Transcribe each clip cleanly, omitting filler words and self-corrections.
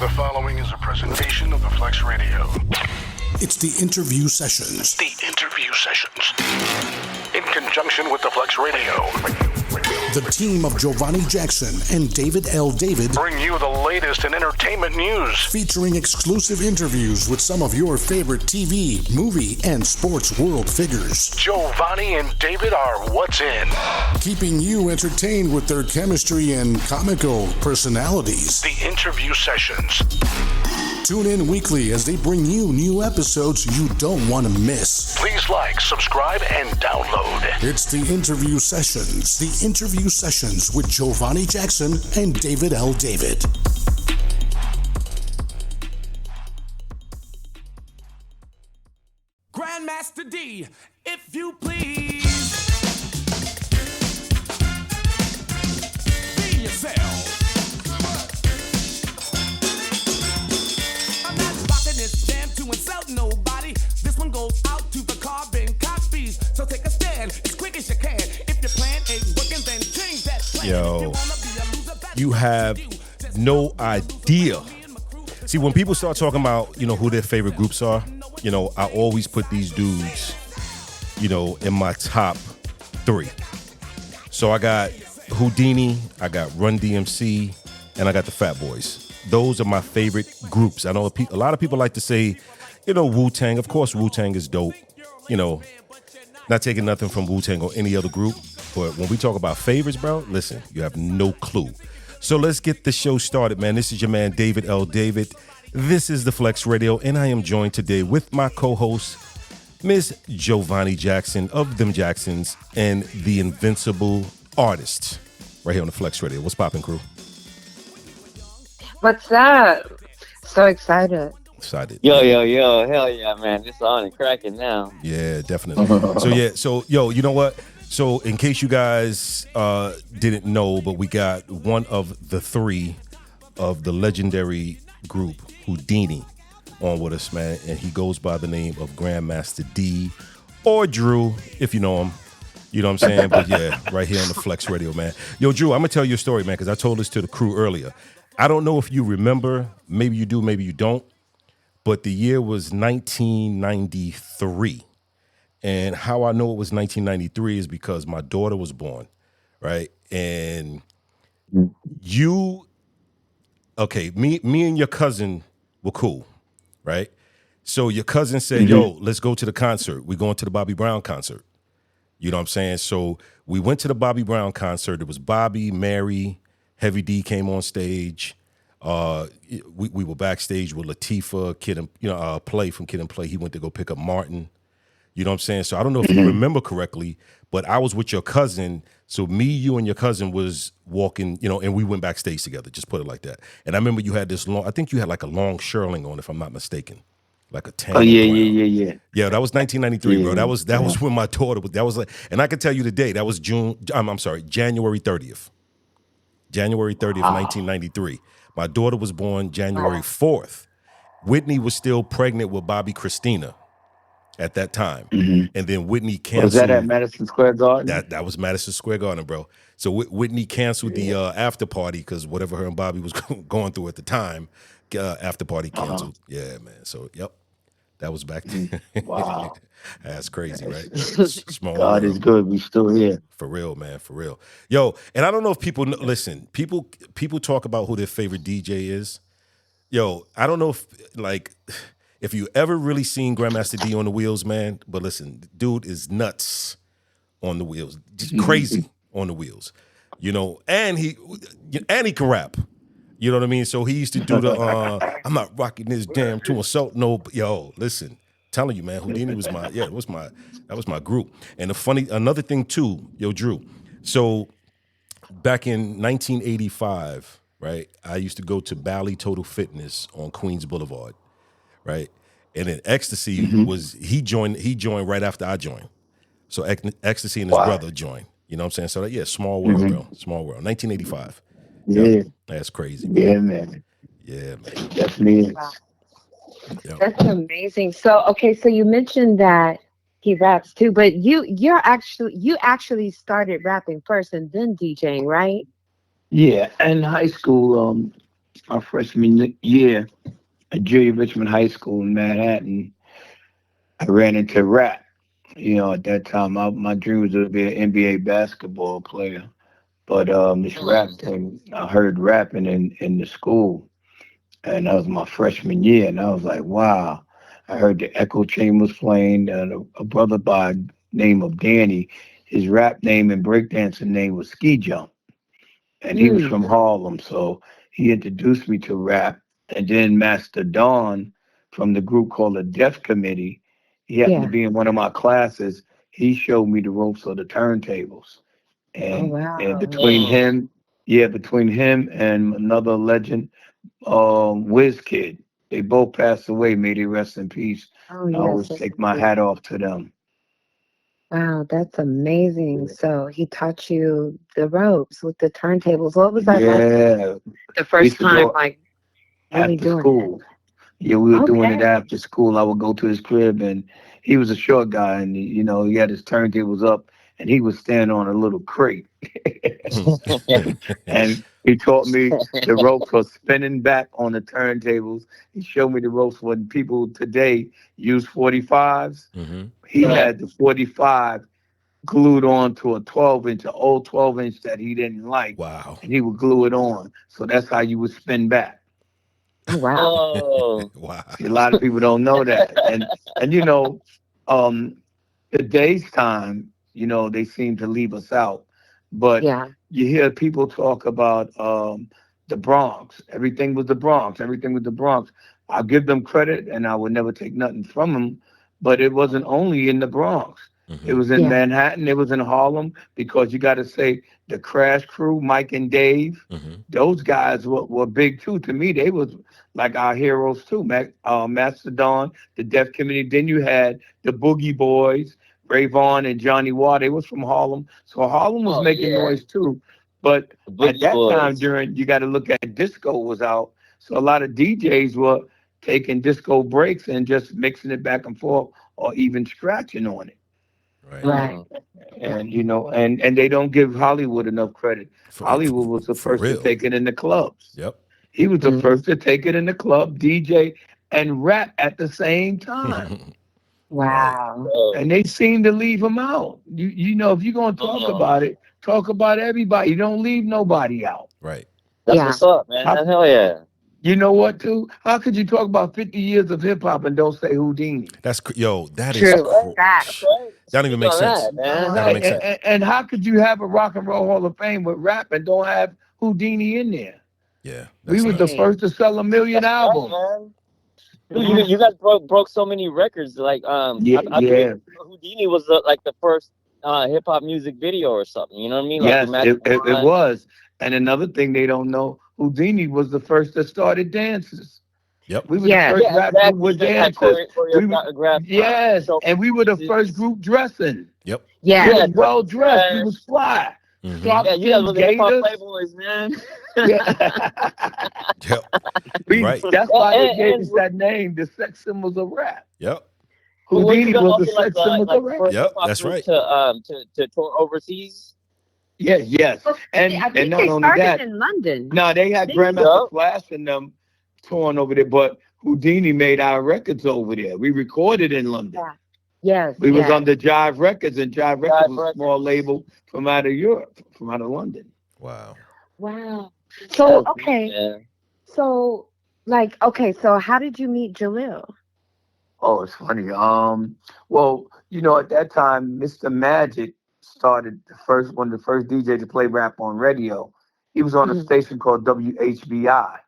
The following is a presentation of the Flex Radio. It's the interview sessions. The interview sessions. In conjunction with the Flex Radio. The team of Giovanni Jackson and David L. David bring you the latest in entertainment news. Featuring exclusive interviews with some of your favorite TV, movie, and sports world figures. Giovanni and David are what's in. Keeping you entertained with their chemistry and comical personalities. The interview sessions. Tune in weekly as they bring you new episodes you don't want to miss. Please like, subscribe, and download. It's the interview sessions. The interview sessions with Giovanni Jackson and David L. David. Grandmaster D, if you please. Be yourself. I'm not rocking this jam to insult nobody. This one goes out to the carbon copies. So take a stand as quick as you can. If your plan ain't working, then change that plan. Yo, you have no idea. See, when people start talking about, who their favorite groups are, I always put these dudes, in my top 3. So I got Whodini, I got Run DMC, and I got the Fat Boys. Those are my favorite groups. I know a lot of people like to say, Wu-Tang. Of course, Wu-Tang is dope. Not taking nothing from Wu-Tang or any other group. But when we talk about favorites, bro, listen, you have no clue. So let's get the show started, man. This is your man, David L. David. This is the Flex Radio, and I am joined today with my co-host, Miss Giovanni Jackson of Them Jacksons and the Invincible Artist, right here on the Flex Radio. What's poppin', crew? What's up? So excited. Yo, hell yeah, man. This on and cracking now. Yeah, definitely. So you know what? So in case you guys didn't know, but we got one of the 3 of the legendary group Whodini on with us, man, and he goes by the name of Grandmaster D or Drew, if you know him. You know what I'm saying? But yeah, right here on the Flex Radio, man. Yo, Drew, I'm gonna tell you a story, man, because I told this to the crew earlier. I don't know if you remember, maybe you do, maybe you don't, but the year was 1993. And how I know it was 1993 is because my daughter was born, right? And me and your cousin were cool, right? So your cousin said, yo, let's go to the concert. We're going to the Bobby Brown concert. You know what I'm saying? So we went to the Bobby Brown concert. It was Bobby, Mary, Heavy D came on stage. We were backstage with Latifah, Kid and Play from Kid and Play. He went to go pick up Martin. You know what I'm saying? So I don't know if you remember correctly, but I was with your cousin. So me, you, and your cousin was walking, and we went backstage together. Just put it like that. And I remember you had this long, I think you had like a long shearling on, if I'm not mistaken. Like a tan. Oh, yeah. Yeah, that was 1993, bro. That was when my daughter was, that was like, and I can tell you the day, that was January 30th. January 30th, 1993. My daughter was born January 4th. Whitney was still pregnant with Bobby Christina at that time. And then Whitney canceled. Was that at Madison Square Garden? That was Madison Square Garden, bro. So Whitney canceled the after party because whatever her and Bobby was going through at the time, after party canceled. Yeah, man. So, yep. That was back then. Wow. That's crazy, right? Small God world. is good. We still here. For real, man. For real. Yo, and I don't know if people know, listen, people talk about who their favorite DJ is. Yo, I don't know if you ever really seen Grandmaster D on the wheels, man, but listen, dude is nuts on the wheels. Just crazy on the wheels. And he can rap. You know what I mean? So he used to do the I'm not rocking this damn to insult no. Yo, listen, telling you, man, Whodini was that was my group. And another thing too, yo, Drew. So back in 1985, right? I used to go to Bally Total Fitness on Queens Boulevard, right? And then Ecstasy he joined right after I joined. So Ecstasy and his brother joined. You know what I'm saying? So small world, bro. Small world. 1985. Yeah. Yep. That's crazy, man. Yeah, man. Yeah, man. Definitely. Wow. Yep. That's amazing. So you mentioned that he raps too, but you actually started rapping first and then DJing, right? Yeah, in high school, my freshman year at Julia Richmond High School in Manhattan, I ran into rap. At that time, my dream was to be an NBA basketball player. But this rap thing, I heard rapping in the school, and that was my freshman year, and I was like, wow. I heard the Echo Chambers playing, and a brother by name of Danny, his rap name and breakdancing name was Ski Jump, and he was from Harlem, so he introduced me to rap. And then Master Don from the group called the Deaf Committee, he happened to Yeah. be in one of my classes. He showed me the ropes of the turntables, Oh and wow. between him and another legend, Whiz Kid, they both passed away. May they rest in peace. Oh I yes. always take my hat off to them. Wow, that's amazing. So he taught you the ropes with the turntables. What was that like? Yeah, The we first used to time, go like really after doing it. school. Yeah, we were doing it Okay. after school. I would go to his crib, and he was a short guy, and he had his turntables up, and he was standing on a little crate, and he taught me the ropes for spinning back on the turntables. He showed me the ropes when people today use 45s. Hmm. He had the 45 glued on to a 12-inch, an old 12-inch that he didn't like, Wow. and he would glue it on. So that's how you would spin back. Oh wow. Oh, Wow. See, a lot of people don't know that, and um, today's time, they seem to leave us out, but Yeah. you hear people talk about the Bronx. Everything was the Bronx. Everything was the Bronx. I'll give them credit, and I would never take nothing from them, but it wasn't only in the Bronx. It Hmm. was in Yeah. Manhattan. It was in Harlem, because you got to say the Crash Crew, Mike and Dave. Hmm. Those guys were big too. To me, they was like our heroes too. Mastodon, the Deaf Committee. Then you had the Boogie Boys, Ray Vaughn and Johnny Watt. They was from Harlem, so Harlem was oh making yeah, noise too. But the at Boogie that time, Boys. during you got to look at disco was out, so a lot of DJs were taking disco breaks and just mixing it back and forth, or even scratching on it. Right. Right. Mm. And and they don't give Hollywood enough credit. Hollywood was the For first to real. take it in the clubs. Yep. He was the Mm. first to take it in the club, DJ, and rap at the same time. Right. Wow. Oh, And they seem to leave him out. If you're gonna talk oh, about it, talk about everybody. You don't leave nobody out. Right. that's Yeah. what's up, man. How, Hell yeah. you know what, too? How could you talk about 50 years of hip hop and don't say Houdini? That is That's True. right. That's Facts. right. that don't even Speak make on sense. that, man. That don't Hell make yeah. sense. And how could you have a Rock and Roll Hall of Fame with rap and don't have Houdini in there? Yeah, We that's was the nuts. Dang. first to sell 1 million That's right, albums. man. Dude, Wow. you guys broke so many records. Like Yeah, I believe yeah. Houdini was like the first hip hop music video or something. You know what I mean? Like Yes, Imagine it One. was. And another thing they don't know, Houdini was the first that started dances. Yep. We were the Yes. first Yeah, rap group exactly. with That had dancers. We were, choreographed yes, and we were the first showcases. group dressing. Yep. We Yes. Yeah, was Dress well to dressed. We Impress. was fly. Hmm. Sharp Yeah, you guys skins, were the hip hop gators. playboys, man. Yeah. Yep. You're right. That's why they gave us and that name, the sex symbols of rap. Yep. were you Houdini guys was the also like sex symbols like of the rap. first hip Yep. hop That's group right. to tour overseas? Yes, yes. Well, And I think not they only started that, in London. no, they had Didn't they? Grandmaster Yup. Flash and them touring over there, but Houdini made our records over there. We recorded in London. Yeah. Yes. We was Yes. under Jive Records, and Jive Records Jive was a small Records. label from out of Europe, from out of London. Wow. Wow. That So was deep, okay. man. So okay. So how did you meet Jalil? Oh, it's funny. Well, at that time, Mr. Magic started one of the first DJ to play rap on radio. He was on a Hmm. station called WHBI,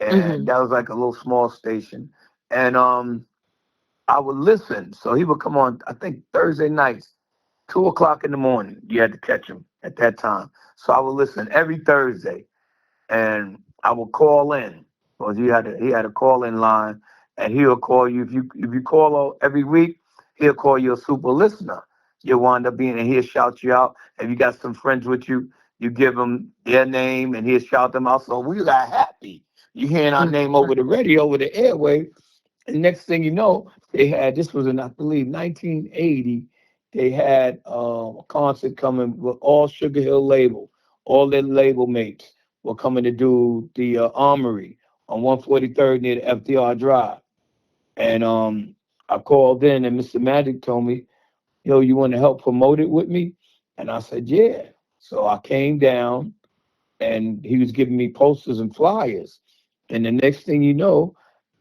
and Hmm. that was like a little small station. And I would listen. So he would come on, I think Thursday nights, 2 o'clock in the morning. You had to catch him at that time. So I would listen every Thursday, and I would call in, because he had a call in line, and he'll call you if you call every week. He'll call you a super listener. You'll wind up being, and he'll shout you out. If you got some friends with you, you give them their name, and he'll shout them out. So we got happy. You hearing our name over the radio, over the airway, and next thing you know, this was in, I believe, 1980. They had a concert coming with all Sugar Hill label, all their label mates were coming to do the Armory on 143rd near the FDR Drive. And I called in, and Mr. Magic told me, yo, you want to help promote it with me? And I said, yeah. So I came down, and he was giving me posters and flyers. And the next thing you know,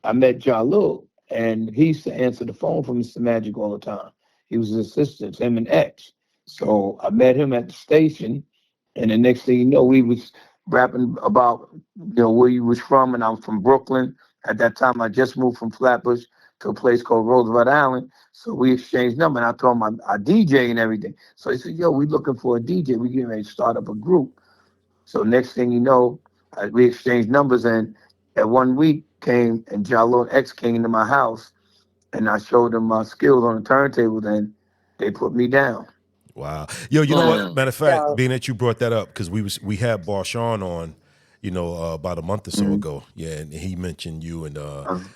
I met Jalil, and he used to answer the phone for Mr. Magic all the time. He was his assistant, him and X. So I met him at the station, and the next thing you know, we was rapping about, where he was from, and I'm from Brooklyn. At that time, I just moved from Flatbush to a place called Roosevelt Island. So we exchanged numbers, and I told him I DJ and everything. So he said, yo, we looking for a DJ. We getting ready to start up a group. So next thing you know, we exchanged numbers, and at 1 week came, and Jalil and X came into my house, and I showed them my skills on the turntable, then they put me down. Wow. Yo, you know what? Matter of fact, being that you brought that up, because we had Barshawn on, about a month or so ago. Yeah, and he mentioned you and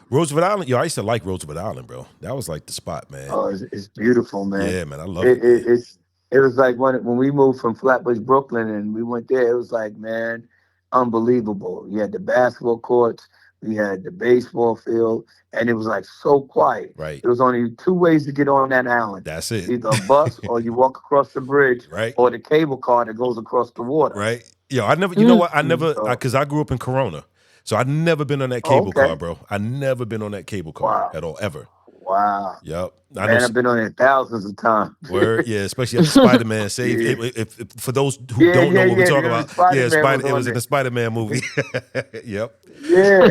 Roosevelt Island. Yo, I used to like Roosevelt Island, bro. That was like the spot, man. Oh, it's beautiful, man. Yeah, man, I love it. It was like when we moved from Flatbush, Brooklyn, and we went there, it was like, man, unbelievable. You had the basketball courts, we had the baseball field, and it was like so quiet. Right. There was only 2 ways to get on that island. That's it. Either a bus or you walk across the bridge, right, or the cable car that goes across the water. Right. Yo, I never, you know what? I never, because I grew up in Corona. So I'd never been on that cable car, bro. I never been on that cable car at all, ever. Wow. Yep. Man, I've been on it thousands of times. Word, yeah, especially after Spider-Man saved. If for those who don't know what we're talking about, it was in the Spider-Man movie. Yep. Yeah,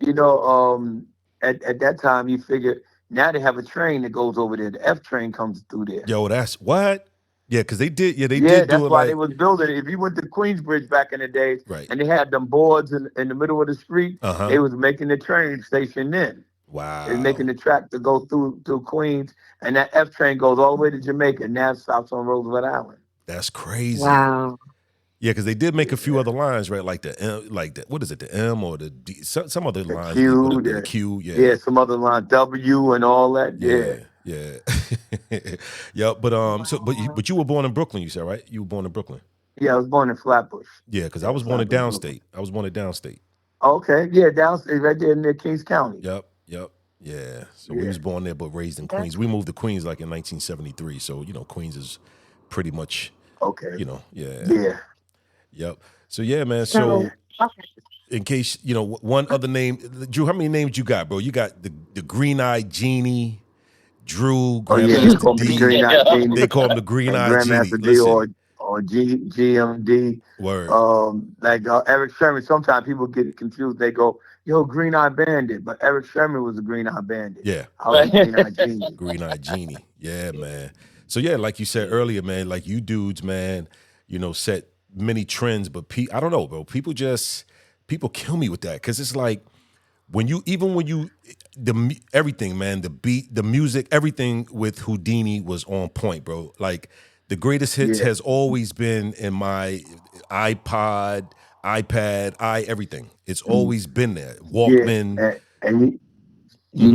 and at that time you figure now they have a train that goes over there. The F train comes through there. Yo, that's what? Yeah, because they did. Yeah, they did. Yeah, that's why they was building it. If you went to Queensbridge back in the days, and they had them boards in the middle of the street, they was making the train station then. Wow. They're making the track to go through Queens, and that F train goes all the way to Jamaica, and now it stops on Roosevelt Island. That's crazy. Wow. Yeah, because they did make a few other lines, right? Like the M, what is it? The M or the D? Some other lines. Q, the Q. Yeah. Yeah, some other line W and all that. Yeah. Yeah. But you were born in Brooklyn, you said, right? You were born in Brooklyn. Yeah, I was born in Flatbush. Yeah, because I was born in downstate. Okay, yeah, downstate, right there near Kings County. Yep. Yeah. So we was born there, but raised in Queens. We moved to Queens like in 1973. So Queens is pretty much Yeah. Yep. So yeah, man. So in case one other name, Drew, how many names you got, bro? You got the Green-Eyed Genie, Drew, Grandmaster D. They call him the Green-Eyed Genie. Grandmaster D or GMD. Word. Eric Sherman. Sometimes people get confused. They go, "Yo, Green-Eyed Bandit," but Eric Sherman was a Green-Eyed Bandit. Yeah. I was Green-Eyed Genie. Green-Eyed Genie. Yeah, man. So yeah, like you said earlier, man, like you dudes, man, set many trends, but I don't know, bro. People kill me with that, because it's like everything, man, the beat, the music, everything with Whodini was on point, bro. Like the greatest hits has always been in my iPod, iPad, everything. It's always been there. Walkman. Yeah. And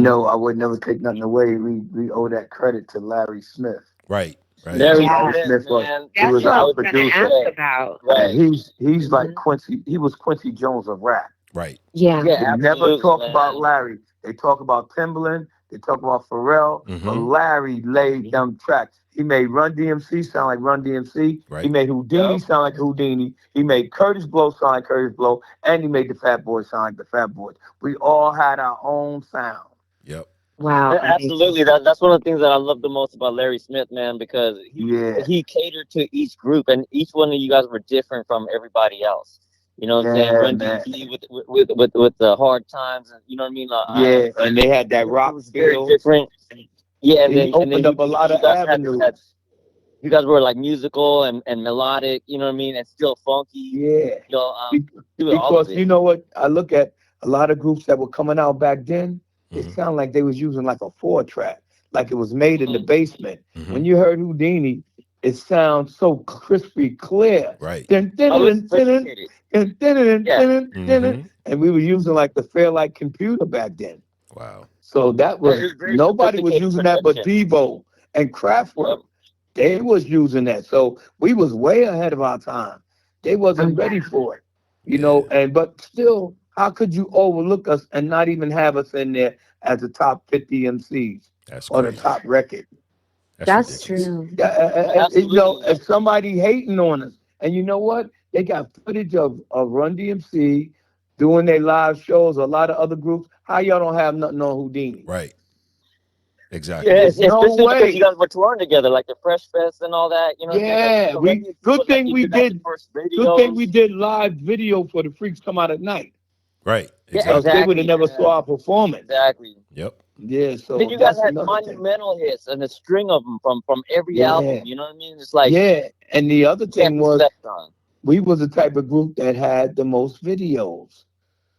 I would never take nothing away. We owe that credit to Larry Smith. Right. Larry Smith was our producer. About. Right. He's like Quincy. He was Quincy Jones of rap. Right. Yeah. They never talk about Larry. They talk about Timbaland. They talk about Pharrell. But Larry laid them tracks. He made Run DMC sound like Run DMC. Right. He made Whodini sound like Whodini. He made Curtis Blow sound like Curtis Blow. And he made the Fat Boys sound like the Fat Boys. We all had our own sound. Yep. Wow. Absolutely. That's one of the things that I love the most about Larry Smith, man, because he catered to each group, and each one of you guys were different from everybody else. You know what I'm saying? Run DMC with the hard times, and you know what I mean? And they had that rock very different. Yeah, and then opened up a lot of avenues. You guys were like musical and melodic, you know what I mean, and still funky. Yeah. Because you know what? I look at a lot of groups that were coming out back then. It sounded like they was using like a 4-track, like it was made in the basement. When you heard Whodini, it sounds so crispy clear. Right. And we were using like the Fairlight computer back then. Wow. So that was nobody was using that but Devo and Kraftwerk. They was using that. So we was way ahead of our time. They wasn't ready for it, you know. And but still, how could you overlook us and not even have us in there as the top 50 MCs or the top record? That's ridiculous. true. You know, if somebody hating on us, and you know what, they got footage of Run DMC doing their live shows. A lot of other groups. How y'all don't have nothing on Whodini? Right. Exactly. Yeah, no especially way. because you guys were touring together, like the Fresh Fest and all that. You know, Yeah, good thing we did. Good thing we did live video for the Freaks Come Out at Night. Right. Yeah, Exactly. They would have never saw our performance. Exactly. Yep. Yeah, so then you guys that's had another thing. monumental hits and a string of them from every album. You know what I mean? It's like and the other thing was slept on. we was the type of group that had the most videos.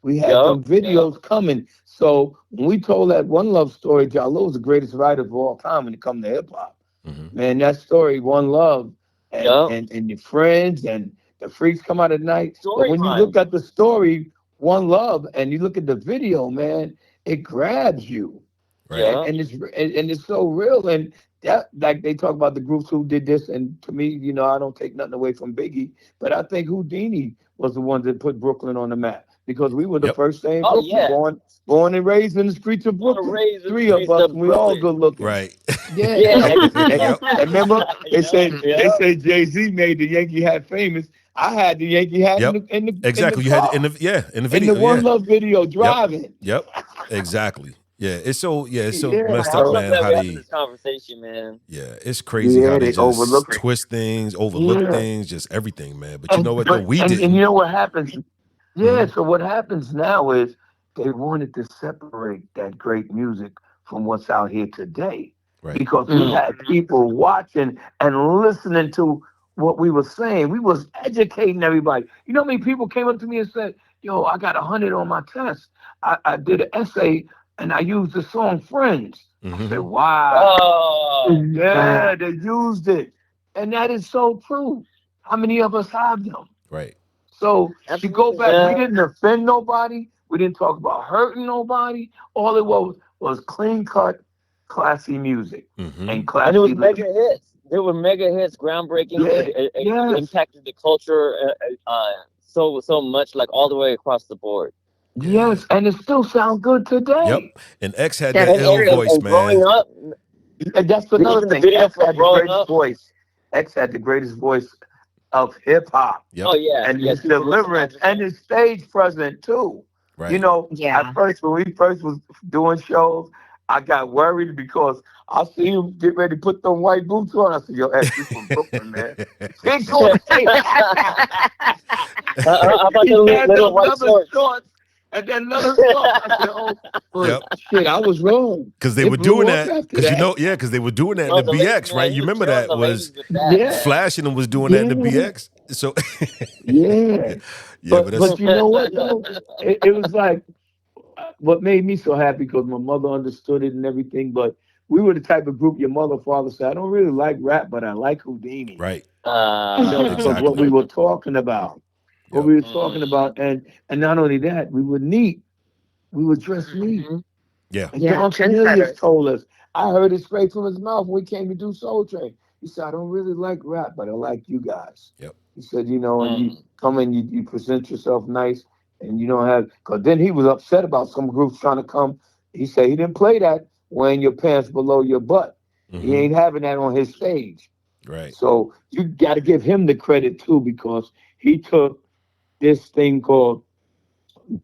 We had some videos coming. So when we told that One Love story, Jalil was the greatest writer of all time when it comes to hip hop. Man, that story, One Love, and your friends and the Freaks Come Out at Night. But when you look at the story, One Love, and you look at the video, man, it grabs you. Right. And it's so real. And that, like they talk about the groups who did this, and to me, you know, I don't take nothing away from Biggie, but I think Whodini was the one that put Brooklyn on the map because we were the first thing. Born and raised in the streets of Brooklyn. Three of us, and we all good looking. Right. And remember, they say Jay-Z made the Yankee hat famous. I had the Yankee hat in the exactly. In the You car. had it in the video. In the One Love video, driving. Yep. Exactly. Yeah, it's so messed I up, love man. that How we're they having this conversation, man. Yeah, it's crazy how they just overlook twist things, overlook things, just everything, man. But you know what? But, we and, didn't. and you know what happens? Yeah, so what happens now is they wanted to separate that great music from what's out here today. Right. Because we had people watching and listening to what we were saying. We was educating everybody. You know how many people came up to me and said, yo, I got 100 on my test. I did an essay and I used the song Friends. I said, wow. Oh, yeah, they used it. And that is so true. How many of us have them? Right. So you go back, we didn't offend nobody. We didn't talk about hurting nobody. All it was clean cut, classy music. And classy. And it was mega hits. There were mega hits, groundbreaking. It impacted the culture so much, like all the way across the board. Yes, and it still sounds good today. Yep. And X had that L voice, man. Growing up, and that's another thing. X had the greatest voice. X had the greatest voice of hip hop. Yep. Oh yeah, and his deliverance and his stage presence too. Right. You know, at first when we first was doing shows, I got worried because I see him get ready to put them white boots on. I said, "Yo, X, you from Brooklyn, man." How about the little white shorts? And then another song. I said, shit, I was wrong. Because they were doing that. Because because they were doing that in the BX, right? You remember that was Flash and them was doing that in the BX. So but you know what though? It was like what made me so happy because my mother understood it and everything. But we were the type of group your mother, father said, I don't really like rap, but I like Whodini. Right. Exactly. What we were talking about. What we were talking about, and not only that, we were neat. We would dress neat. Yeah. And Don Cornelius told us. I heard it straight from his mouth when we came to do Soul Train. He said, I don't really like rap, but I like you guys. Yep. He said, you know, and you come in, you present yourself nice, and you don't have, because then he was upset about some groups trying to come. He said he didn't play that wearing your pants below your butt. He ain't having that on his stage. Right. So you got to give him the credit too, because he took this thing called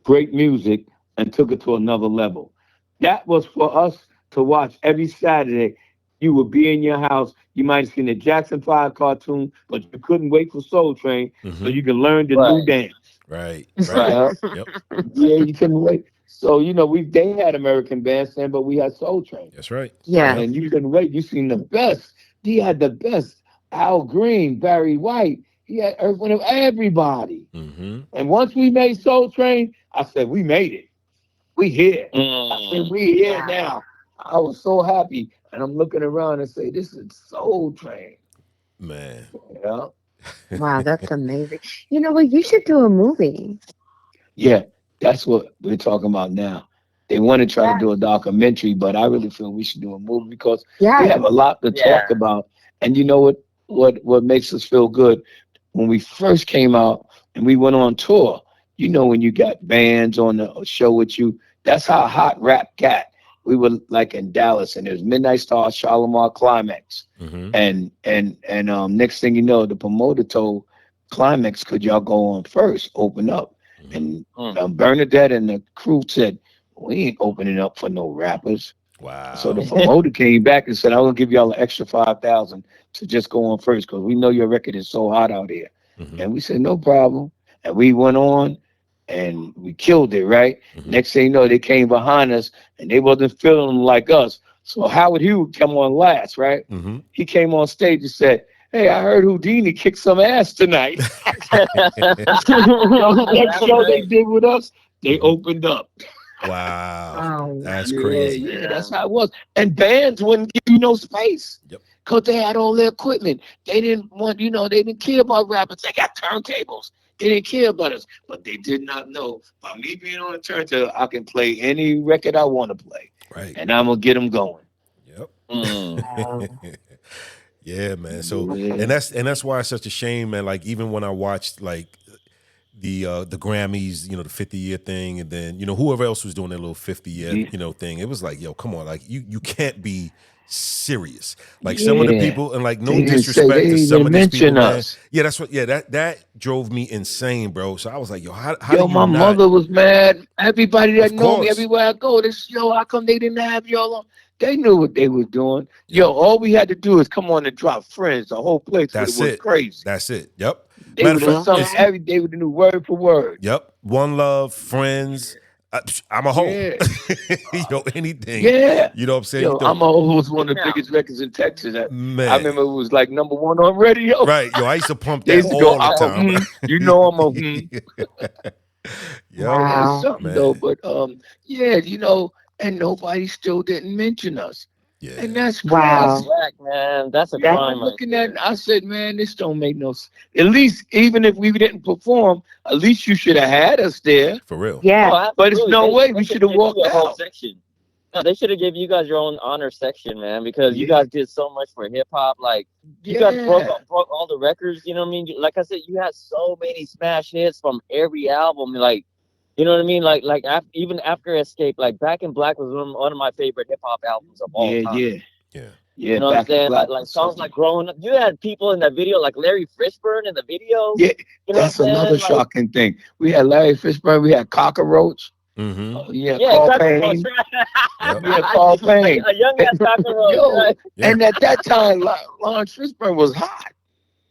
great music and took it to another level. That was for us to watch every Saturday. You would be in your house. You might have seen the Jackson 5 cartoon, but you couldn't wait for Soul Train so you can learn the new dance. Right. Yep. Yeah, you couldn't wait. So, you know, they had American Bandstand, but we had Soul Train. That's right. Yeah. And you couldn't wait. You seen the best. He had the best. Al Green, Barry White. He had everybody. And once we made Soul Train, I said, we made it. We here. I said, we here now. I was so happy. And I'm looking around and say, this is Soul Train. Man. Yeah. Wow, that's amazing. You know what? You should do a movie. Yeah, that's what we're talking about now. They want to try to do a documentary, but I really feel we should do a movie because we have a lot to talk about. And you know what makes us feel good? when we first came out and we went on tour, you know, when you got bands on the show with you, that's how hot rap got. We were like in Dallas, and it was Midnight Star, Shalimar, Climax, and next thing you know, the promoter told Climax, could y'all go on first, open up, and Bernadette and the crew said, we ain't opening up for no rappers. Wow. So the promoter came back and said, I will give y'all an extra $5,000 to just go on first because we know your record is so hot out here. And we said, no problem. And we went on and we killed it, right? Next thing you know, they came behind us and they wasn't feeling them like us. So Howard Hughes come on last, right? He came on stage and said, hey, I heard Whodini kicked some ass tonight. The next show they did with us, they opened up. Wow. That's crazy. Yeah, that's how it was. And bands wouldn't give you no space. Because they had all their equipment. They didn't want, you know, they didn't care about rappers. They got turntables. They didn't care about us. But they did not know, by me being on a turntable, I can play any record I want to play. Right. And I'm going to get them going. Yeah, man. So and that's why it's such a shame, man. Like even when I watched like the Grammys, you know, the 50-year thing, and then, you know, whoever else was doing their little 50-year, you know, thing, it was like, yo, come on, like you can't be serious. Like some of the people, and like no disrespect to some of these people, man. Yeah, that's what. Yeah, that drove me insane, bro. So I was like, yo, how do you my not? mother was mad. Everybody that know me, everywhere I go, this, yo, how come they didn't have y'all on? They knew what they were doing. Yo, all we had to do is come on and drop Friends. The whole place was crazy. That's it. Yep. They would have sung every day with the new word for word. Yep. One Love, Friends. I'm a Hoe. You know, anything. Yeah. You know what I'm saying? Yo, I'm a Hoe was one of the biggest records in Texas. Man. I remember it was like #1 on radio. Right. Yo, I used to pump that all the time. You know I'm a Yo, wow. Something though, but yeah, you know, and nobody still didn't mention us. Yeah. And that's wow. Black, man. That's a crime. I'm looking at I said, man, this don't make no sense. At least, even if we didn't perform, at least you should have had us there. For real. Yeah. Oh, but it's no way. We should have walked out. Section. No, they should have given you guys your own honor section, man, because you guys did so much for hip hop. Like you guys broke all the records. You know what I mean? Like I said, you had so many smash hits from every album. Like, you know what I mean? Like even after Escape, like Back in Black was one of my favorite hip hop albums of all time. Yeah. You know what I'm saying? Like songs like Growing Up. You had people in that video, like Larry Fishburne in the video. Yeah, you know that's another shocking thing. We had Larry Fishburne. We had Cockroach. Carl Payne. Carl Payne. A young ass Cockroach. Right? And at that time, Lawrence Fishburne was hot.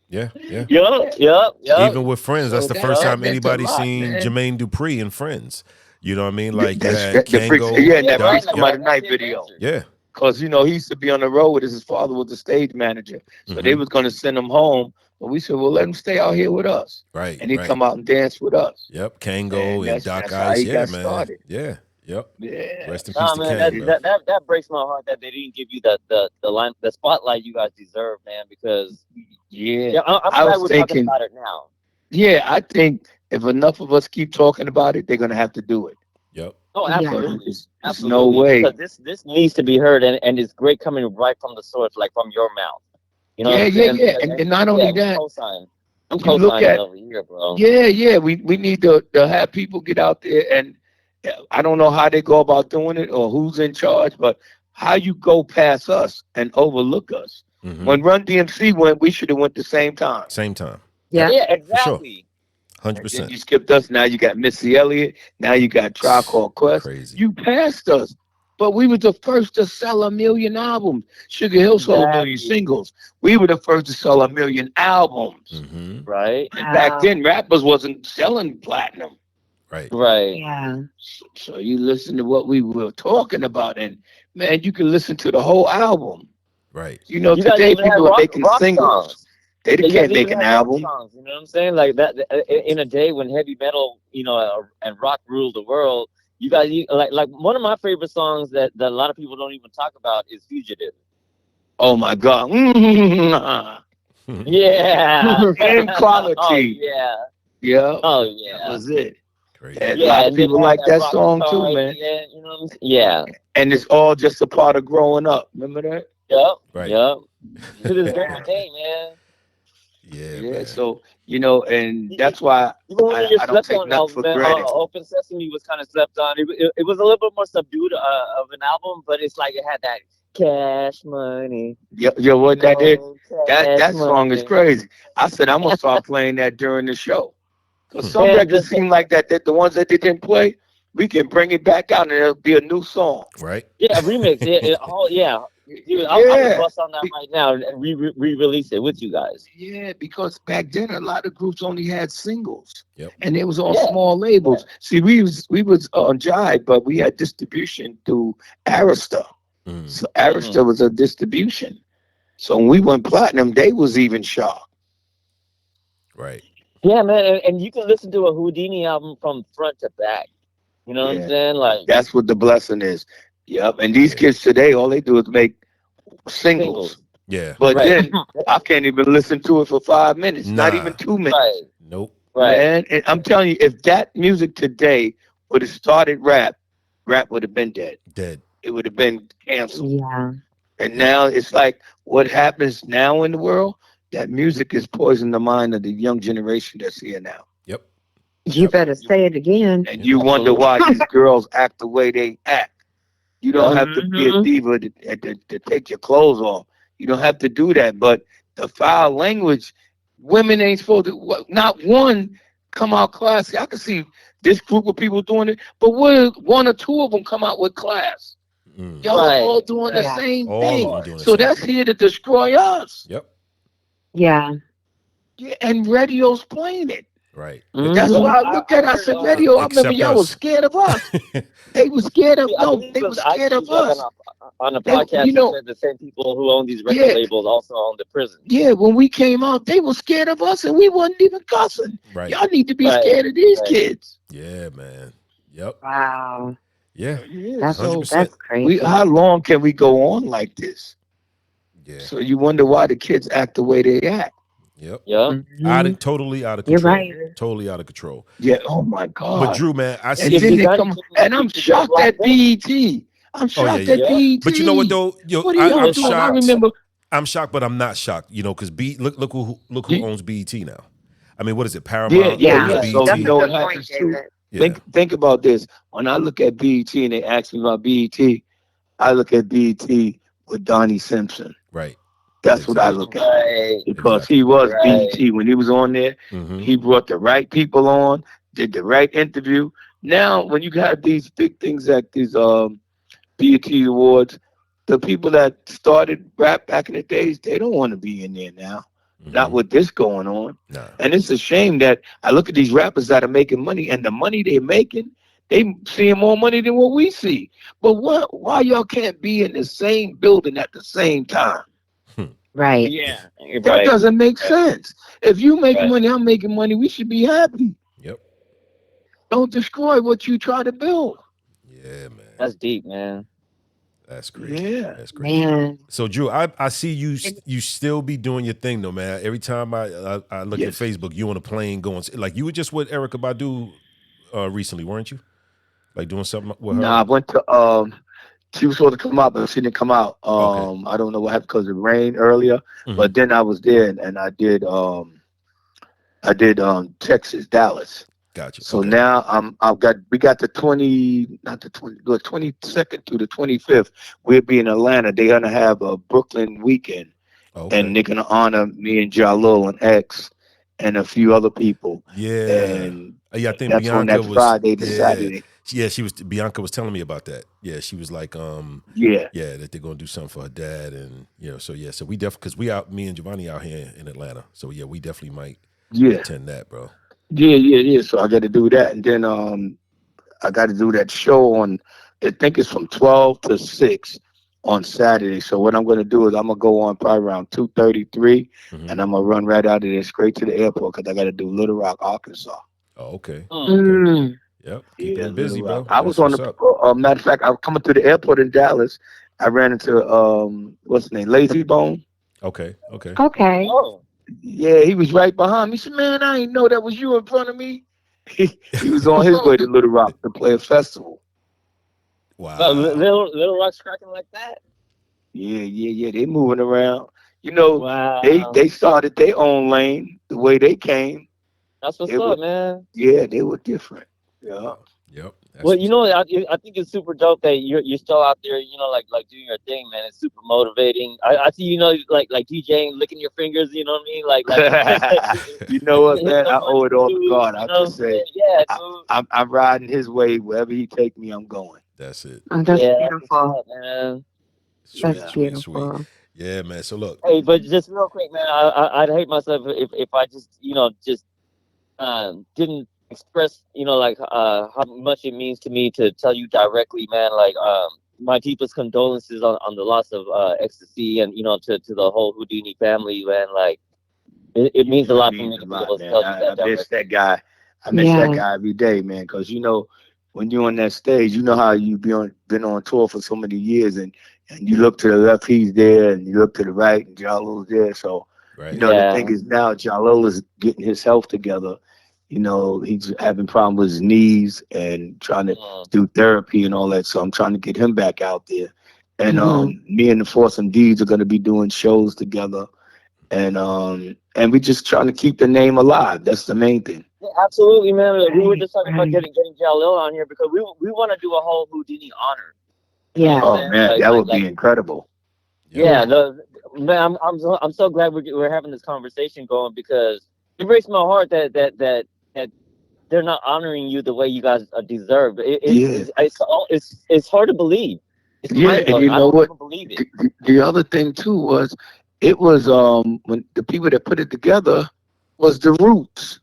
Yeah. Yep. Even with Friends, that's the first time anybody seen Jermaine Dupri in Friends. You know what I mean? Like that Freaks Come Out at Night video. Yeah. Because, you know, he used to be on the road with his father was the stage manager. So they was going to send him home. But we said, well, let him stay out here with us. Right. And he'd come out and dance with us. Yep. Kango and Doc Ice. Yeah, man. Started. Yeah. Yep. Yeah. Rest in peace to Kang, that breaks my heart that they didn't give you the spotlight you guys deserve, man. Because I'm glad we're talking about it now. Yeah, I think if enough of us keep talking about it, they're gonna have to do it. Yep. Oh, absolutely. There's no way. Because this needs to be heard, and it's great coming right from the source, like from your mouth. You know. Yeah. And not only that. I'm co-signing over here, bro. Yeah. We need to have people get out there, and I don't know how they go about doing it or who's in charge, but how you go past us and overlook us. When Run DMC went, we should have went the same time. Yeah, exactly. 100%. You skipped us. Now you got Missy Elliott. Now you got Tribe Called Quest. Crazy. You passed us. But we were the first to sell 1 million albums. Sugar Hill sold 1 million singles. We were the first to sell 1 million albums. Right. And back then, rappers wasn't selling platinum. Right. Yeah. So you listen to what we were talking about, and man, you can listen to the whole album. Right. You know, today people are making singles. Songs. They can't make an album. Songs, you know what I'm saying? Like that in a day when heavy metal, you know, and rock ruled the world. You guys, like one of my favorite songs that a lot of people don't even talk about is "Fugitive." Oh my God! Yeah, same quality. Oh, yeah. Oh yeah. That was it. Crazy. And a lot of people like that song too, man. Yeah, you know what I'm saying? Yeah. And it's all just a part of growing up. Remember that? Yep. Right. Yep. To this very day, man. Yeah, Yeah, man. so and that's why Even when I you don't slept take on nothing for album, granted. Open Sesame was kind of slept on. It was a little bit more subdued of an album, but it's like it had that cash money. Yo, what that did? Cash That song is money. crazy. I said I'm gonna start playing that during the show. Cause some And records seem like that the ones that they didn't play, we can bring it back out and it'll be a new song. Right? yeah, a remix. Yeah. Dude, I would Yeah. bust on that right now and re-release it with you guys. Yeah, because back then a lot of groups only had singles, Yep. and it was on Yeah. small labels. See, we was on Jive, but we had distribution through Arista. Mm. So Arista was a distribution. So when we went platinum, they was even shocked. Right. Yeah, man, and you can listen to a Whodini album from front to back. You know what Yeah. I'm saying? Like That's what the blessing is. Yep. And these kids today, all they do is make singles. Yeah. But Right. then I can't even listen to it for 5 minutes, not Nah. even 2 minutes. Right. Nope. Right. Man, and I'm telling you, if that music today would have started rap would have been dead. Dead. It would have been canceled. Yeah. And now it's like what happens now in the world, that music is poisoning the mind of the young generation that's here now. Yep. You better say it again. And you wonder why these girls act the way they act. You don't have to be a diva to take your clothes off. You don't have to do that. But the foul language, women ain't supposed to, not one come out classy. I can see this group of people doing it, but one or two of them come out with class. Mm. Y'all Right. all doing the Yeah. same All thing. of them doing the So same that's here to destroy us. Yep. Yeah. Yeah, and radio's playing it. Right. That's why I looked at it. I said, radio, I remember Except y'all was us. scared of us. They were scared of, I no, believe they it were was scared of IQ us. on the They- podcast. you know- He said the same people who own these record Yeah. labels also own the prison. Yeah, when we came out, they were scared of us, and we wasn't even cussing. Right. Y'all need to be Right. scared of these Right. kids. Yeah, man. Yep. Wow. Yeah. Yeah, That's so 100%. crazy. how long can we go on like this? Yeah. So you wonder why the kids act the way they act. Yep. Yeah. Mhm. Totally out of You're control. right. Totally out of control. Yeah. Oh my God. But Drew, man, I and see. If then you they got come, it, and I'm you get shocked locked at up. BET. I'm shocked yeah, at yeah. BET. But you know what though? Yo, What are y'all I'm doing? I shocked. remember. I'm shocked, but I'm not shocked. You know, because look who You- owns BET now. I mean, what is it? Paramount. Yeah. owns yeah. BET. So That's you a know good what point, happens too. David. Yeah. Think about this. When I look at BET and they ask me about BET, I look at BET with Donnie Simpson. Right. That's what I Exactly. look at. Right. Because Exactly. he was Right. BET when he was on there. Mm-hmm. He brought the right people on, did the right interview. Now, when you got these big things like these BET awards, the people that started rap back in the days, they don't want to be in there now. Not with this going on. Nah. And it's a shame that I look at these rappers that are making money, and the money they're making, they seeing more money than what we see. But why y'all can't be in the same building at the same time? Right. Yeah. That Right. doesn't make sense. If you make Right. money, I'm making money, we should be happy. Yep. Don't destroy what you try to build. Yeah, man. That's deep, man. That's crazy. Yeah. That's crazy. Man. So Drew, I see you still be doing your thing though, man. Every time I look Yes. at Facebook, you on a plane going, like you were just with Erykah Badu recently, weren't you? Like doing something with her? Nah, I went to she was supposed to come out, but she didn't come out. Okay. I don't know what happened because it rained earlier. Mhm. But then I was there and I did Texas, Dallas. Gotcha. So Okay. now we got the 22nd to the 25th. We'll be in Atlanta. They're gonna have a Brooklyn weekend, Okay. and they're gonna honor me and Jalil and X and a few other people. Yeah. And Yeah, I think that's on Bianca that was Friday to yeah. Saturday. Yeah, Bianca was telling me about that. Yeah, she was like, Yeah. that they're gonna do something for her dad, and so we definitely, because me and Giovanni out here in Atlanta, so yeah, we definitely might Yeah. attend that, bro. Yeah. So I got to do that, and then I got to do that show on. I think it's from 12 to 6 on Saturday. So what I'm going to do is I'm gonna go on probably around 2:33, Mhm. and I'm gonna run right out of there straight to the airport because I got to do Little Rock, Arkansas. Oh, okay. Mm. Yep. Keeping them busy, Little bro. Rock. I was on That's the what's up. matter of fact, I was coming to the airport in Dallas. I ran into what's his name, Lazy Bone. Okay. Okay. Oh. Yeah, he was right behind me. He said, "Man, I didn't know that was you in front of me." He was on his way to Little Rock to play a festival. Wow. Little Rock's cracking like that. Yeah. They moving around. You know, Wow. they started their own lane the way they came. That's what's They up, were, man. yeah, they were different. Yeah. Yep. That's Well, you know, I think it's super dope that you're still out there, you know, like doing your thing, man. It's super motivating. I see, you know, like DJing, licking your fingers. You know what I mean? Like You know what, man? so I much owe it to all do, to God. you I know what I'm just say, saying? Yeah, dude. I'm riding his way wherever he take me. I'm going. That's it. Oh, that's Yeah, beautiful. what's up, man. Sweet, That's sweet, beautiful. sweet. Yeah, man. So look, Hey, but just real quick, man, I'd hate myself if I just, you know, just didn't express, you know, like how much it means to me to tell you directly, man, like my deepest condolences on the loss of ecstasy, and you know, to the whole Whodini family, man. Like it means a lot for me to be able to man. tell you that I miss directly. that guy. I miss Yeah. that guy every day, man. Because you know, when you're on that stage, you know how you been on tour for so many years, and you look to the left, he's there, and you look to the right, and Jalo's there. So right? you know, Yeah. the thing is now Jalo is getting his health together. You know, he's having problems with his knees and trying to do therapy and all that. So I'm trying to get him back out there. And me and the Foursome D's are going to be doing shows together. And we're just trying to keep the name alive. That's the main thing. Yeah, absolutely, man. Like, we were just talking about getting Jalil on here because we want to do a whole Whodini honor. Yeah. Oh man, Like, that would be incredible. Yeah, man, I'm so glad we're having this conversation going, because it breaks my heart that they're not honoring you the way you guys deserve. It's hard to believe. It's Yeah, and you I know don't what? even believe it. The other thing too was, it was when the people that put it together was the Roots.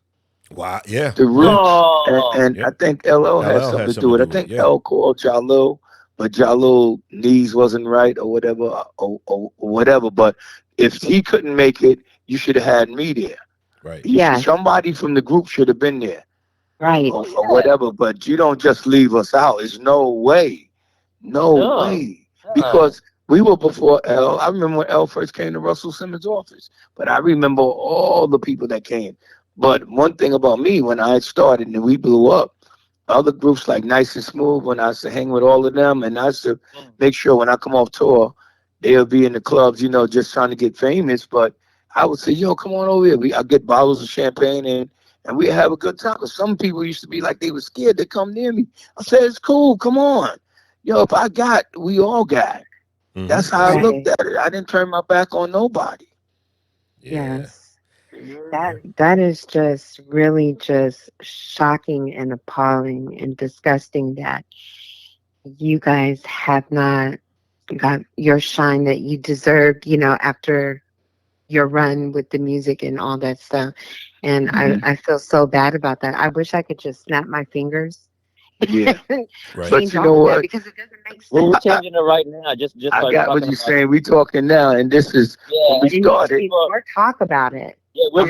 Wow. Yeah. The Roots, Oh. and I think LL had something to do with it. I think L called Jalil, but Jalil knees wasn't right or whatever, or whatever. But if he couldn't make it, you should have had me there. Right. Somebody from the group should have been there. Right. Or whatever. But you don't just leave us out. There's no way. No way. Because we were before L. I remember when L first came to Russell Simmons' office. But I remember all the people that came. But one thing about me, when I started and we blew up, other groups like Nice and Smooth, when I used to hang with all of them, and I used to make sure when I come off tour, they'll be in the clubs, you know, just trying to get famous. But I would say, yo, come on over here. I'll get bottles of champagne and we have a good time. Because some people used to be like, they were scared to come near me. I said, it's cool. Come on. Yo, if I got, we all got. Mm-hmm. That's how I looked at it. I didn't turn my back on nobody. Yeah. Yes. That is just really just shocking and appalling and disgusting that you guys have not got your shine that you deserved, you know, after your run with the music and all that stuff. And I feel so bad about that. I wish I could just snap my fingers. Yeah. Right. But you know what? Because it doesn't make sense. Well, we're changing it right now. Just I got what you're saying. We talking now, and this is when we started. More talk about it. Yeah, when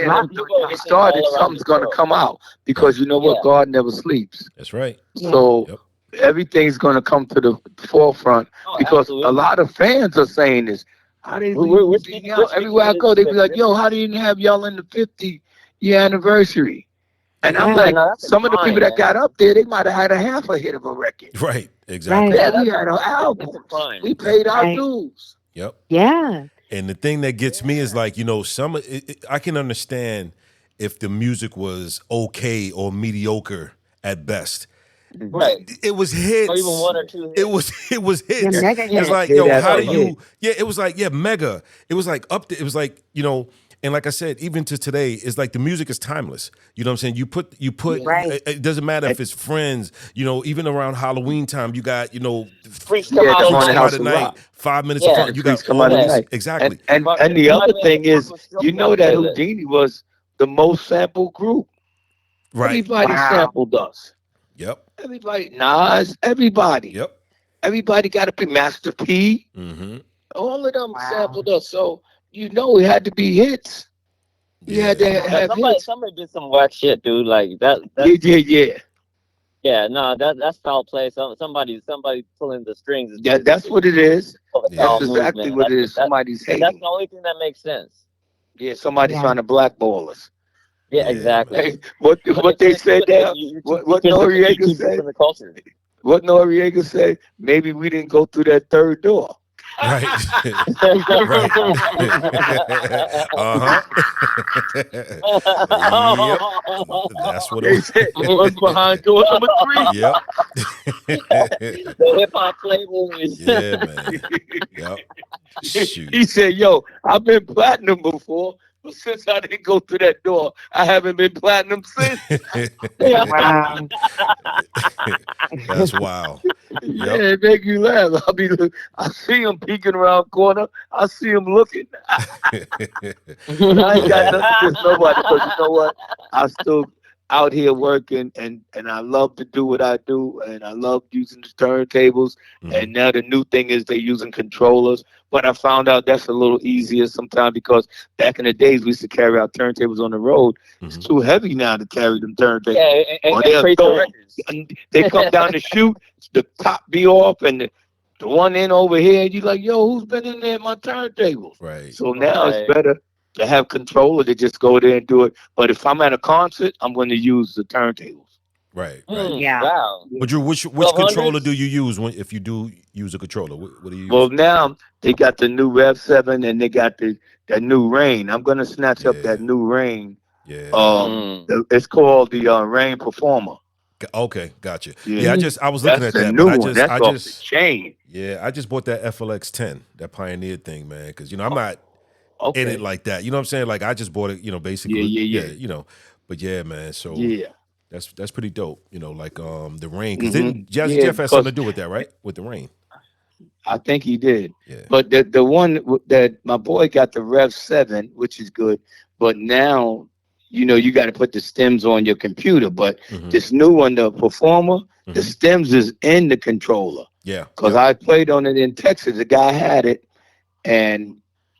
we started, something's gonna come out, because you know what? God never sleeps. That's right. So everything's gonna come to the forefront, because a lot of fans are saying this. How did everywhere I go, they be like, "Yo, how do you have y'all in the 50-year anniversary?" And I'm like, some of the people that got up there, they might have had a half a hit of a record. Right. Exactly. Yeah, we had an album. We paid our dues. Yep. Yeah. And the thing that gets me is like, you know, I can understand if the music was okay or mediocre at best. Right. It was hits. Or even one or two hits. It was hits. Yeah, mega hits. It's like, yo, how do you? Yeah, it was like, mega. It was like up there. It was like, you know. And like I said, even to today, it's like the music is timeless. You know what I'm saying? You put. Right. It doesn't matter if it's Friends. You know, even around Halloween time, you got, you know, Freaks come out at night. 5 minutes of fun. You got come out at night. Exactly. And the other thing is, you know that Whodini was the most sampled group. Right. Everybody sampled us. Yep. Everybody, Nas, everybody. Yep. Everybody got to be Master P. Mm-hmm. All of them sampled us. So, you know, it had to be hits. You had to have hits. Somebody did some whack shit, dude. Like that. Yeah. Yeah, no, that's foul play. Somebody pulling the strings. That's what it is. Yeah. That's exactly what it is. Somebody's hating. That's the only thing that makes sense. Yeah, somebody's trying to blackball us. Yeah, exactly. Hey, what they said there? What Noriega said? The culture. What Noriega said? Maybe we didn't go through that third door. Right. Right. Uh-huh. Yep. That's what They it said what's behind door number 3. Yep. The hip hop flavors. Yeah, man. Yep. Shoot. He said, "Yo, I've been platinum before, but since I didn't go through that door, I haven't been platinum since." Wow. That's wild. Yeah, it make you laugh. I see him peeking around corner. I see him looking. I ain't got nothing against nobody, because you know what? I still out here working, and I love to do what I do, and I love using the turntables. And now the new thing is they're using controllers. But I found out that's a little easier sometimes, because back in the days we used to carry our turntables on the road. It's too heavy now to carry them turntables. Yeah, and trade the records. They come down to shoot, the top be off, and the one in over here, you like, yo, who's been in there at my turntables? Right. So now it's better to have controller to just go there and do it. But if I'm at a concert, I'm going to use the turntables. Right. Yeah. Wow. But Drew, which controller do you use if you do use a controller? What do you use? Well, now they got the new Rev 7 and they got that new Rain. I'm going to snatch up that new Rain. Yeah. It's called the Rain Performer. Okay, gotcha. Yeah, I was looking That's at the that. new But one. That's off the chain. Yeah, I just bought that FLX 10, that Pioneer thing, man. Because I'm not in it like that. You know what I'm saying? Like I just bought it. Basically. Yeah. But yeah, man. So that's pretty dope. Like the Rain. Because Jazzy Jeff has something to do with that, right? With the Rain. I think he did. Yeah. But the one that my boy got, the Rev 7, which is good. But now, you got to put the stems on your computer. But this new one, the Performer, the stems is in the controller. Yeah. Because I played on it in Texas. The guy had it. And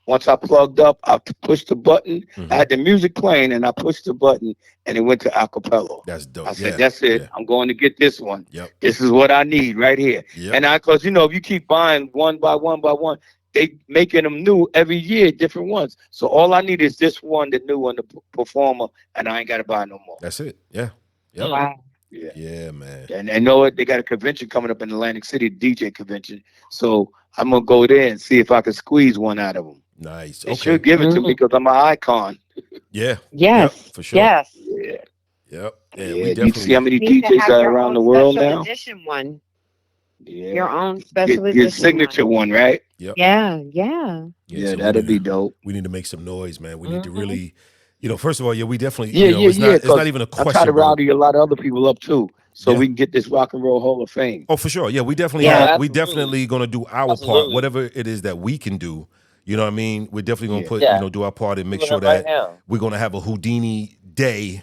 once I plugged up, I pushed the button. I had the music playing, and I pushed the button, and it went to acapella. That's dope. I said, that's it. Yeah. I'm going to get this one. Yep. This is what I need right here. Yep. And because, if you keep buying one by one by one, they making them new every year, different ones. So all I need is this one, the new one, the Performer, and I ain't got to buy no more. That's it. Yeah. Yep. Wow. Yeah, man. And I know it. They got a convention coming up in Atlantic City, DJ convention. So I'm going to go there and see if I can squeeze one out of them. Nice. They should give it to me because I'm an icon. Yeah. Yes. Yep, for sure. Yes. Yeah. Yep. Yeah, Yeah, we you definitely see how many You need to DJs have are your around the own world special now? edition one. Yeah. Your own special edition. Your signature one, right? Yep. Yeah. Yeah, so that'd be dope. We need to make some noise, man. We need to really, first of all, we definitely, Yeah, it's not even a question. I try to bro. rowdy a lot of other people up too, so we can get this Rock and Roll Hall of Fame. Oh, for sure. Yeah, we definitely we definitely gonna do our part, whatever it is that we can do. You know what I mean? We're definitely gonna put, do our part and make sure that we're gonna have a Whodini day.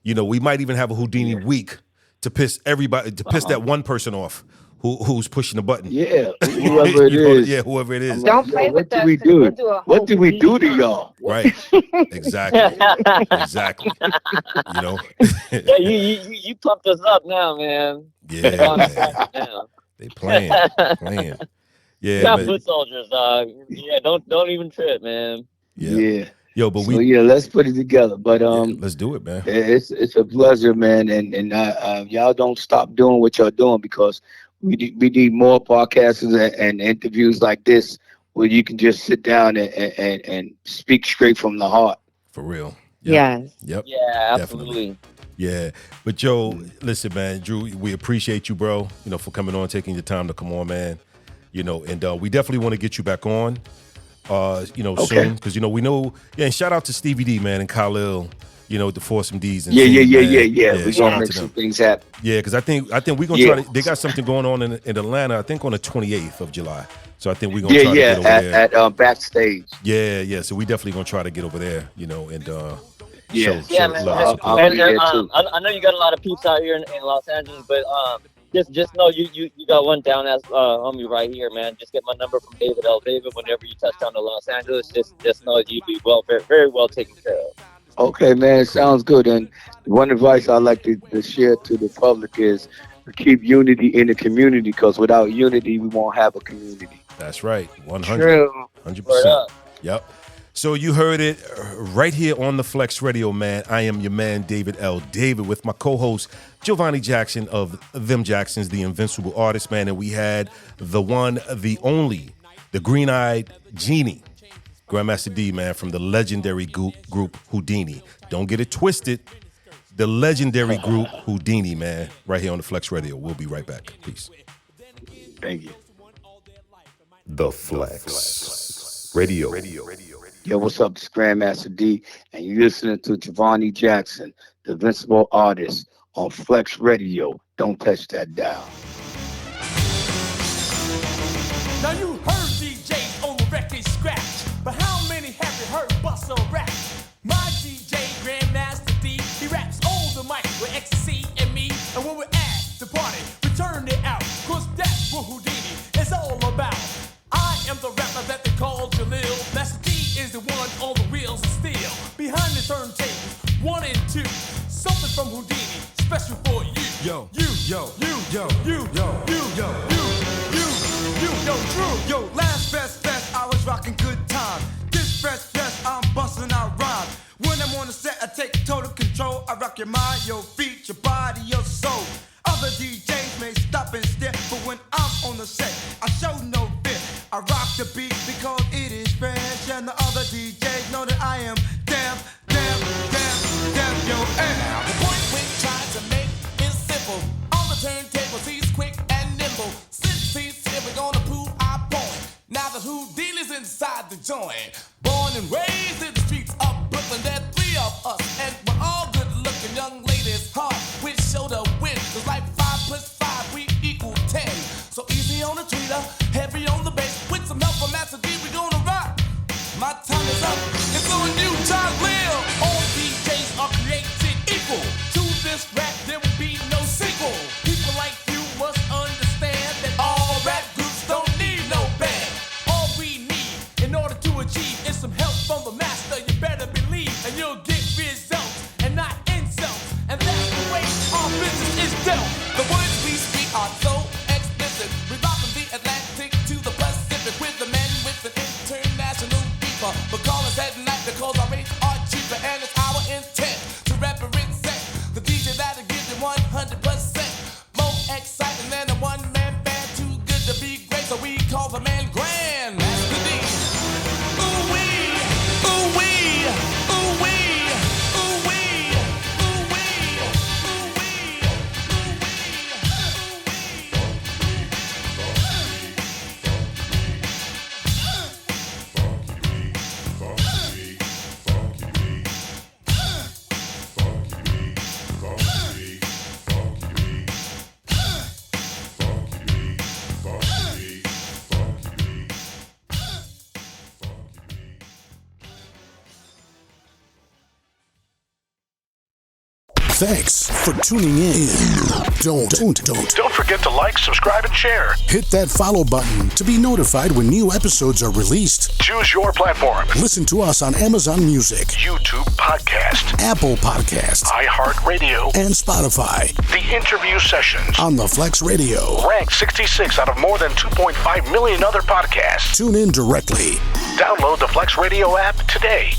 We might even have a Whodini week to piss everybody, to piss that one person off who's pushing the button. Yeah, whoever it is. Yeah, whoever it is. Don't play with us. What did we do to y'all? Right. Exactly. Exactly. Yeah, you pumped us up now, man. Yeah, man. They playing. Yeah, got foot soldiers, dog. Yeah, don't even trip, man. Yeah. Yo, but let's put it together. But let's do it, man. It's a pleasure, man, and y'all don't stop doing what y'all doing, because we need more podcasts and interviews like this where you can just sit down and speak straight from the heart. For real. Yep. Yes. Yep. Yeah, absolutely. Definitely. Yeah, but Joe, listen, man, Drew, we appreciate you, bro. For coming on, taking your time to come on, man. And we definitely want to get you back on. Soon, because we know. Yeah, and shout out to Stevie D, man, and Khalil. The Foursome D's. And Yeah. We're gonna make some things happen. Yeah, because I think we're gonna try to. They got something going on in Atlanta. I think on the 28th of July. So I think we're gonna try to get over there. At backstage. Yeah. So we definitely gonna try to get over there. And Yeah, man. I'll be there too. I know you got a lot of peeps out here in Los Angeles, but just know you got one down as homie right here, man. Just get my number from David L. David whenever you touch down to Los Angeles. Just know you'll be very, very well taken care of. Okay, man, sounds good. And one advice I like to share to the public is to keep unity in the community, because without unity, we won't have a community. That's right. 100%. True. 100%. Yep. So you heard it right here on the Flex Radio, man. I am your man, David L. David, with my co-host, Giovanni Jackson of Them Jacksons, the Invincible Artist, man. And we had the one, the only The green-eyed genie, Grandmaster D, man, from the legendary group Whodini. Don't get it twisted. The legendary group Whodini, man, right here on the Flex Radio. We'll be right back. Peace. Thank you. The Flex Radio. Yo, what's up? It's Grandmaster D, and you're listening to Giovanni Jackson, the Invincible Artist, on Flex Radio. Don't touch that dial. Now you heard DJs on the record scratch, but how many have you heard bust a rap? My DJ Grandmaster D, he raps on the mic with ecstasy and me, and when we're at the party, we turn it out, cause that's what Whodini is all about. I am the rapper that they call Jalil. Master D is the one on the wheels of steel. Behind the turntables, 1 and 2. Something from Whodini, special for you. Yo, Drew. Last fest, I was rocking good time. This fest, I'm busting out rhyme. When I'm on the set, I take total control. I rock your mind, your feet, your body, your soul. Other DJs may stop and stare, but when I'm on the set, I show no fear. I rock the beat because it is fresh, and the other DJs know that I am damn, yo, and the point we're trying to make is simple. On the turntables, he's quick and nimble. Since he's here, we're gonna prove our point. Now the Whodini's inside the joint. Born and raised in the streets of Brooklyn, there are 3 of us, and we're all good-looking young ladies, hard with shoulder win. Cause like 5 + 5, we equal 10. So easy on the tweeter, heavy on the bass. With some help from Master D, we gonna rock. My time is up. It's on you, John Lil. All DJs are created equal. To this rap, there will be no sequel. People like you must understand that all rap groups don't need no band. All we need in order to achieve is some help from the master. You better believe, and you'll get results and not insults. And that's the way our business is dealt. The words we speak are so explicit. We rock from the Atlantic to the Pacific with the men with an international beeper. But call us at night because our rates are cheaper, and it's our intent to represent the DJ that'll give you 100% more exciting than a one-man band. Too good to be great, so we call the man Grandmaster D. Ooh wee, ooh wee, ooh wee, ooh wee, ooh wee, ooh wee, Thanks for tuning in. Don't Don't forget to like, subscribe, and share. hit that follow button to be notified when new episodes are released. Choose your platform. Listen to us on Amazon Music, YouTube Podcast, Apple Podcasts, iHeartRadio, and Spotify The Interview Sessions. on the Flex Radio. Ranked 66 out of more than 2.5 million other podcasts. Tune in directly. Download the Flex Radio app today.